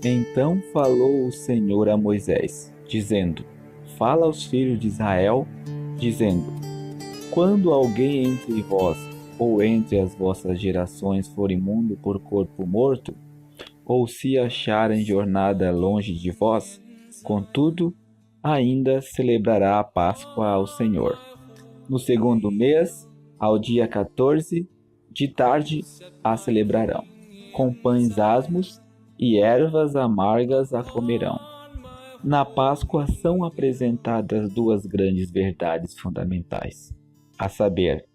Então falou o Senhor a Moisés, dizendo: Fala aos filhos de Israel, dizendo: Quando alguém entre vós ou entre as vossas gerações for imundo por corpo morto, ou se achar em jornada longe de vós, contudo, ainda celebrará a Páscoa ao Senhor. No segundo mês, ao dia 14, de tarde, a celebrarão. Com pães asmos e ervas amargas a comerão. Na Páscoa são apresentadas duas grandes verdades fundamentais, a saber,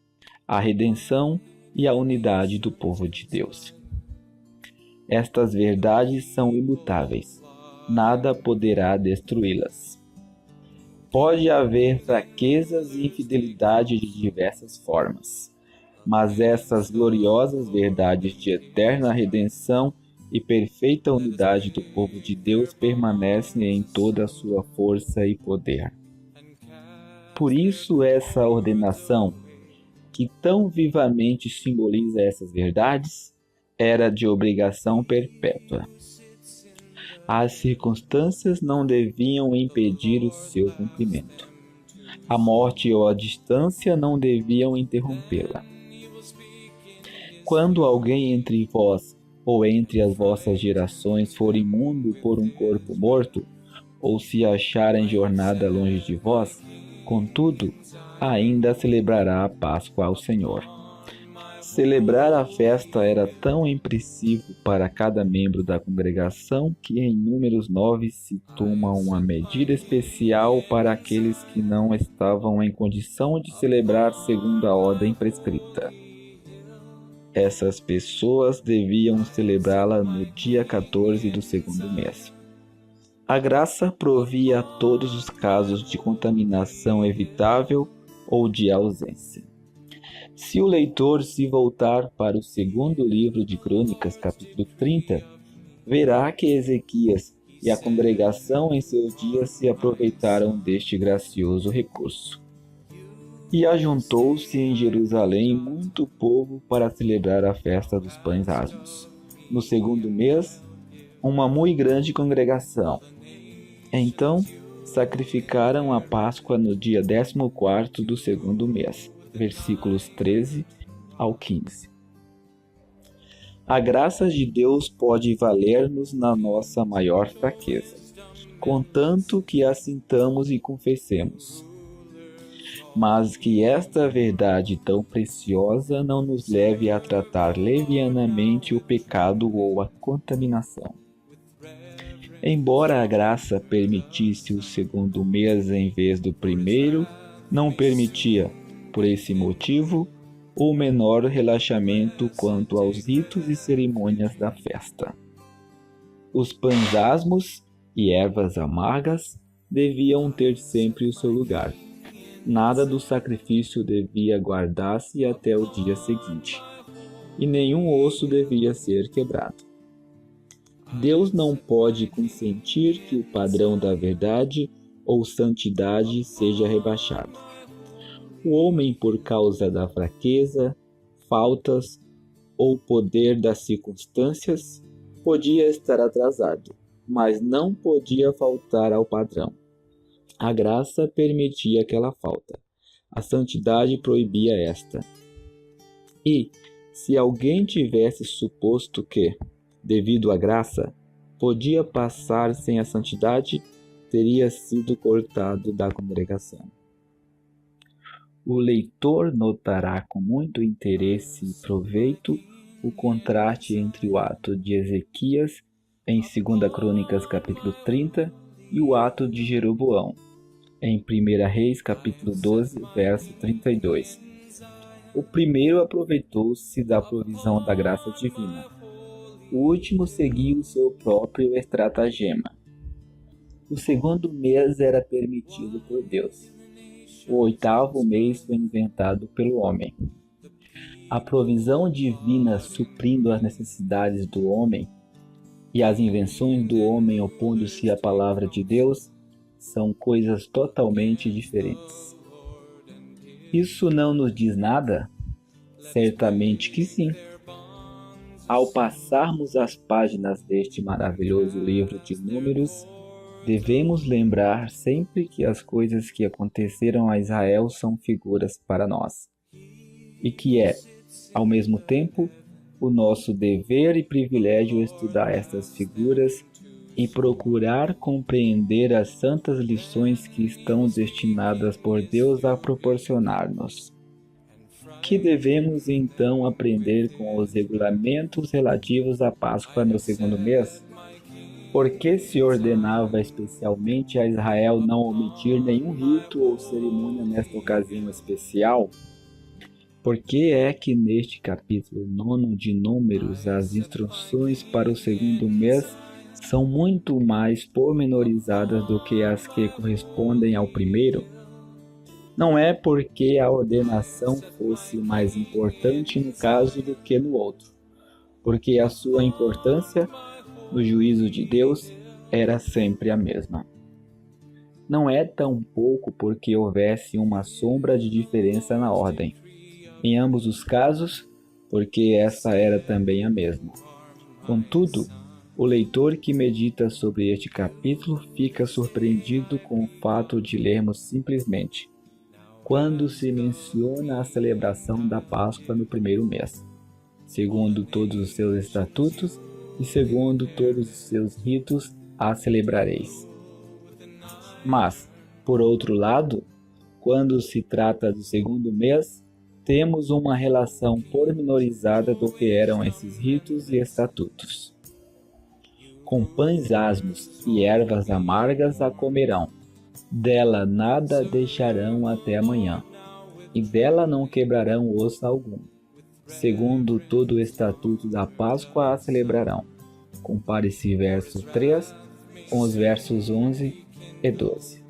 a redenção e a unidade do povo de Deus. Estas verdades são imutáveis, nada poderá destruí-las. Pode haver fraquezas e infidelidade de diversas formas, mas essas gloriosas verdades de eterna redenção e perfeita unidade do povo de Deus permanecem em toda a sua força e poder. Por isso, essa ordenação, que tão vivamente simboliza essas verdades, era de obrigação perpétua. As circunstâncias não deviam impedir o seu cumprimento. A morte ou a distância não deviam interrompê-la. Quando alguém entre vós ou entre as vossas gerações for imundo por um corpo morto, ou se achar em jornada longe de vós, contudo, ainda celebrará a Páscoa ao Senhor. Celebrar a festa era tão impressivo para cada membro da congregação que em Números 9 se toma uma medida especial para aqueles que não estavam em condição de celebrar segundo a ordem prescrita. Essas pessoas deviam celebrá-la no dia 14 do segundo mês. A graça provia a todos os casos de contaminação evitável ou de ausência. Se o leitor se voltar para o segundo livro de Crônicas, capítulo 30, verá que Ezequias e a congregação em seus dias se aproveitaram deste gracioso recurso. E ajuntou-se em Jerusalém muito povo para celebrar a festa dos pães asmos. No segundo mês, uma muito grande congregação. Então, sacrificaram a Páscoa no dia 14º do segundo mês. Versículos 13 ao 15. A graça de Deus pode valer-nos na nossa maior fraqueza, contanto que a sintamos e confessemos. Mas que esta verdade tão preciosa não nos leve a tratar levianamente o pecado ou a contaminação. Embora a graça permitisse o segundo mês em vez do primeiro, não permitia, por esse motivo, o menor relaxamento quanto aos ritos e cerimônias da festa. Os pães asmos e ervas amargas deviam ter sempre o seu lugar. Nada do sacrifício devia guardar-se até o dia seguinte, e nenhum osso devia ser quebrado. Deus não pode consentir que o padrão da verdade ou santidade seja rebaixado. O homem, por causa da fraqueza, faltas ou poder das circunstâncias, podia estar atrasado, mas não podia faltar ao padrão. A graça permitia aquela falta. A santidade proibia esta. E, se alguém tivesse suposto que, devido à graça, podia passar sem a santidade, teria sido cortado da congregação. O leitor notará com muito interesse e proveito o contraste entre o ato de Ezequias, em 2 Crônicas, capítulo 30, e o ato de Jeroboão, em 1 Reis, capítulo 12, verso 32. O primeiro aproveitou-se da provisão da graça divina. O último seguiu o seu próprio estratagema. O segundo mês era permitido por Deus. O 8º mês foi inventado pelo homem. A provisão divina suprindo as necessidades do homem e as invenções do homem opondo-se à palavra de Deus são coisas totalmente diferentes. Isso não nos diz nada? Certamente que sim. Ao passarmos as páginas deste maravilhoso livro de Números, devemos lembrar sempre que as coisas que aconteceram a Israel são figuras para nós, e que é, ao mesmo tempo, o nosso dever e privilégio estudar estas figuras e procurar compreender as santas lições que estão destinadas por Deus a proporcionar-nos. Que devemos então aprender com os regulamentos relativos à Páscoa no segundo mês? Por que se ordenava especialmente a Israel não omitir nenhum rito ou cerimônia nesta ocasião especial? Por que é que neste capítulo 9 de Números as instruções para o segundo mês são muito mais pormenorizadas do que as que correspondem ao primeiro? Não é porque a ordenação fosse mais importante no caso do que no outro, porque a sua importância, no juízo de Deus, era sempre a mesma. Não é tampouco porque houvesse uma sombra de diferença na ordem. Em ambos os casos, porque essa era também a mesma. Contudo, o leitor que medita sobre este capítulo fica surpreendido com o fato de lermos simplesmente quando se menciona a celebração da Páscoa no primeiro mês, segundo todos os seus estatutos e segundo todos os seus ritos a celebrareis. Mas, por outro lado, quando se trata do segundo mês, temos uma relação pormenorizada do que eram esses ritos e estatutos. Com pães asmos e ervas amargas a comerão, dela nada deixarão até amanhã, e dela não quebrarão osso algum. Segundo todo o estatuto da Páscoa a celebrarão. Compare-se verso 3 com os versos 11 e 12.